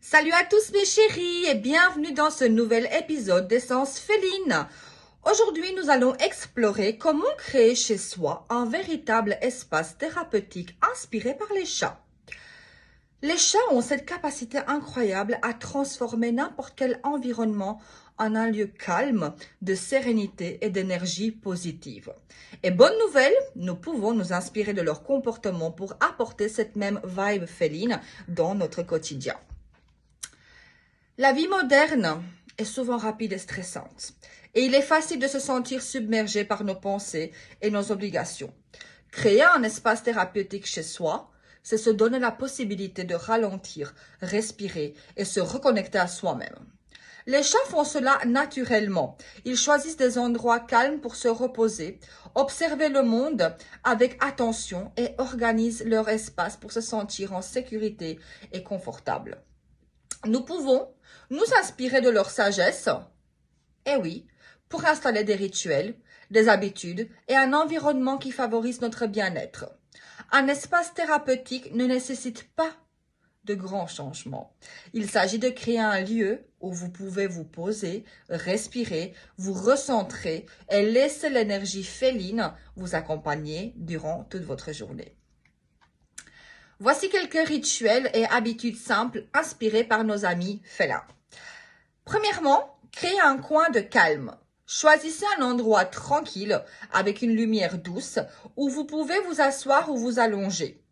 Salut à tous mes chéris et bienvenue dans ce nouvel épisode d'Essence Féline. Aujourd'hui, nous allons explorer comment créer chez soi un véritable espace thérapeutique inspiré par les chats. Les chats ont cette capacité incroyable à transformer n'importe quel environnement en un lieu calme, de sérénité et d'énergie positive. Et bonne nouvelle, nous pouvons nous inspirer de leur comportement pour apporter cette même vibe féline dans notre quotidien. La vie moderne est souvent rapide et stressante, et il est facile de se sentir submergé par nos pensées et nos obligations. Créer un espace thérapeutique chez soi, c'est se donner la possibilité de ralentir, respirer et se reconnecter à soi-même. Les chats font cela naturellement. Ils choisissent des endroits calmes pour se reposer, observer le monde avec attention et organisent leur espace pour se sentir en sécurité et confortable. Nous pouvons nous inspirer de leur sagesse, et oui, pour installer des rituels, des habitudes et un environnement qui favorise notre bien-être. Un espace thérapeutique ne nécessite pas de grands changements. Il s'agit de créer un lieu où vous pouvez vous poser, respirer, vous recentrer et laisser l'énergie féline vous accompagner durant toute votre journée. Voici quelques rituels et habitudes simples inspirés par nos amis félins. Premièrement, créez un coin de calme. Choisissez un endroit tranquille avec une lumière douce où vous pouvez vous asseoir ou vous allonger.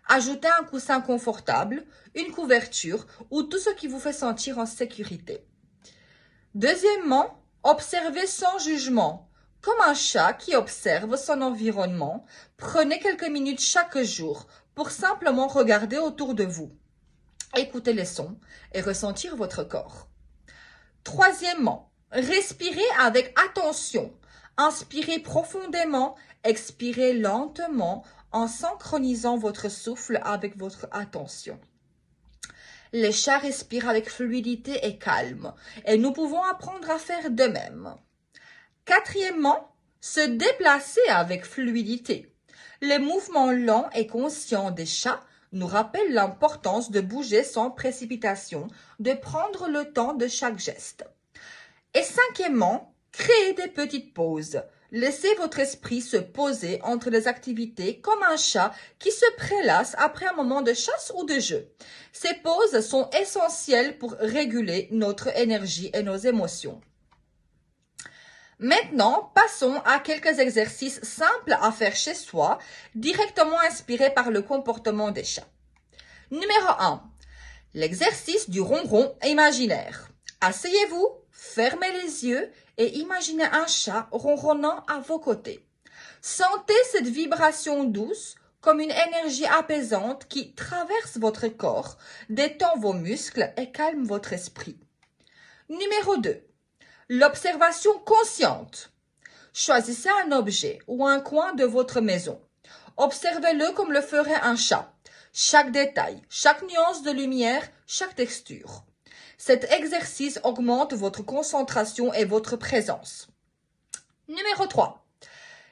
Ajoutez un coussin confortable, une couverture ou tout ce qui vous fait sentir en sécurité. Deuxièmement, observez sans jugement. Comme un chat qui observe son environnement, prenez quelques minutes chaque jour pour simplement regarder autour de vous. Écoutez les sons et ressentir votre corps. Troisièmement, respirez avec attention. Inspirez profondément, expirez lentement en synchronisant votre souffle avec votre attention. Les chats respirent avec fluidité et calme et nous pouvons apprendre à faire de même. Quatrièmement, se déplacer avec fluidité. Les mouvements lents et conscients des chats nous rappellent l'importance de bouger sans précipitation, de prendre le temps de chaque geste. Et cinquièmement, créez des petites pauses. Laissez votre esprit se poser entre les activités comme un chat qui se prélasse après un moment de chasse ou de jeu. Ces pauses sont essentielles pour réguler notre énergie et nos émotions. Maintenant, passons à quelques exercices simples à faire chez soi, directement inspirés par le comportement des chats. Numéro 1. L'exercice du ronron imaginaire. Asseyez-vous, fermez les yeux et imaginez un chat ronronnant à vos côtés. Sentez cette vibration douce comme une énergie apaisante qui traverse votre corps, détend vos muscles et calme votre esprit. Numéro 2. L'observation consciente. Choisissez un objet ou un coin de votre maison. Observez-le comme le ferait un chat. Chaque détail, chaque nuance de lumière, chaque texture. Cet exercice augmente votre concentration et votre présence. Numéro 3.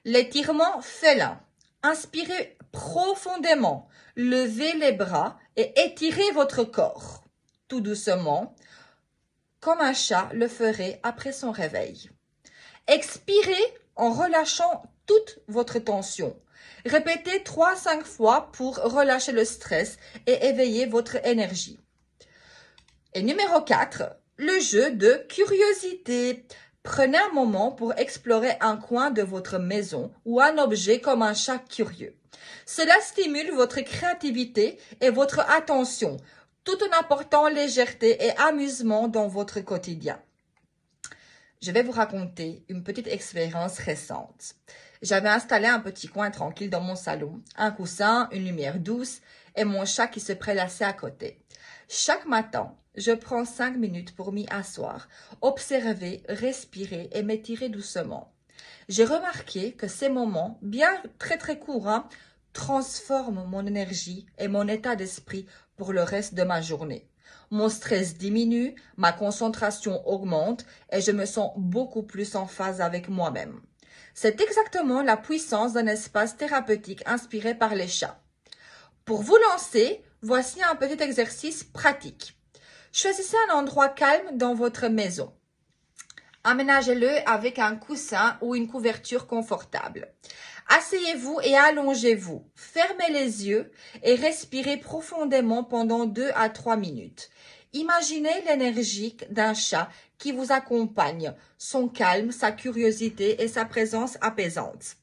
L'étirement félin. Inspirez profondément, levez les bras et étirez votre corps. Tout doucement, comme un chat le ferait après son réveil. Expirez en relâchant toute votre tension. Répétez 3-5 fois pour relâcher le stress et éveiller votre énergie. Et numéro 4, le jeu de curiosité. Prenez un moment pour explorer un coin de votre maison ou un objet comme un chat curieux. Cela stimule votre créativité et votre attention, tout en apportant légèreté et amusement dans votre quotidien. Je vais vous raconter une petite expérience récente. J'avais installé un petit coin tranquille dans mon salon, un coussin, une lumière douce et mon chat qui se prélassait à côté. Chaque matin, je prends 5 minutes pour m'y asseoir, observer, respirer et m'étirer doucement. J'ai remarqué que ces moments, bien très courts, transforment mon énergie et mon état d'esprit pour le reste de ma journée. Mon stress diminue, ma concentration augmente et je me sens beaucoup plus en phase avec moi-même. C'est exactement la puissance d'un espace thérapeutique inspiré par les chats. Pour vous lancer, voici un petit exercice pratique. Choisissez un endroit calme dans votre maison. Aménagez-le avec un coussin ou une couverture confortable. Asseyez-vous et allongez-vous. Fermez les yeux et respirez profondément pendant 2 à 3 minutes. Imaginez l'énergie d'un chat qui vous accompagne, son calme, sa curiosité et sa présence apaisante.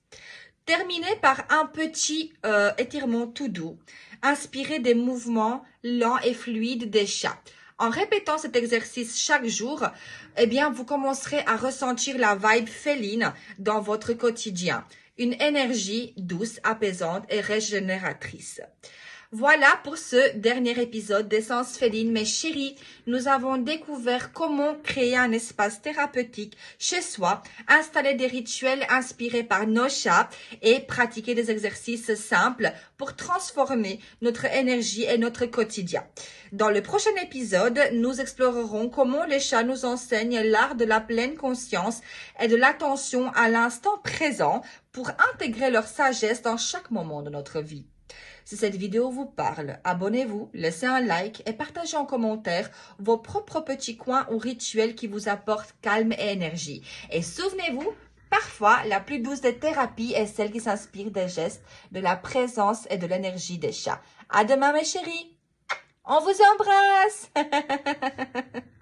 Terminez par un petit étirement tout doux. Inspirez des mouvements lents et fluides des chats. En répétant cet exercice chaque jour, eh bien, vous commencerez à ressentir la vibe féline dans votre quotidien. Une énergie douce, apaisante et régénératrice. Voilà pour ce dernier épisode d'Essence Féline. Mes chéris, nous avons découvert comment créer un espace thérapeutique chez soi, installer des rituels inspirés par nos chats et pratiquer des exercices simples pour transformer notre énergie et notre quotidien. Dans le prochain épisode, nous explorerons comment les chats nous enseignent l'art de la pleine conscience et de l'attention à l'instant présent pour intégrer leur sagesse dans chaque moment de notre vie. Si cette vidéo vous parle, abonnez-vous, laissez un like et partagez en commentaire vos propres petits coins ou rituels qui vous apportent calme et énergie. Et souvenez-vous, parfois, la plus douce des thérapies est celle qui s'inspire des gestes, de la présence et de l'énergie des chats. À demain mes chéris, on vous embrasse.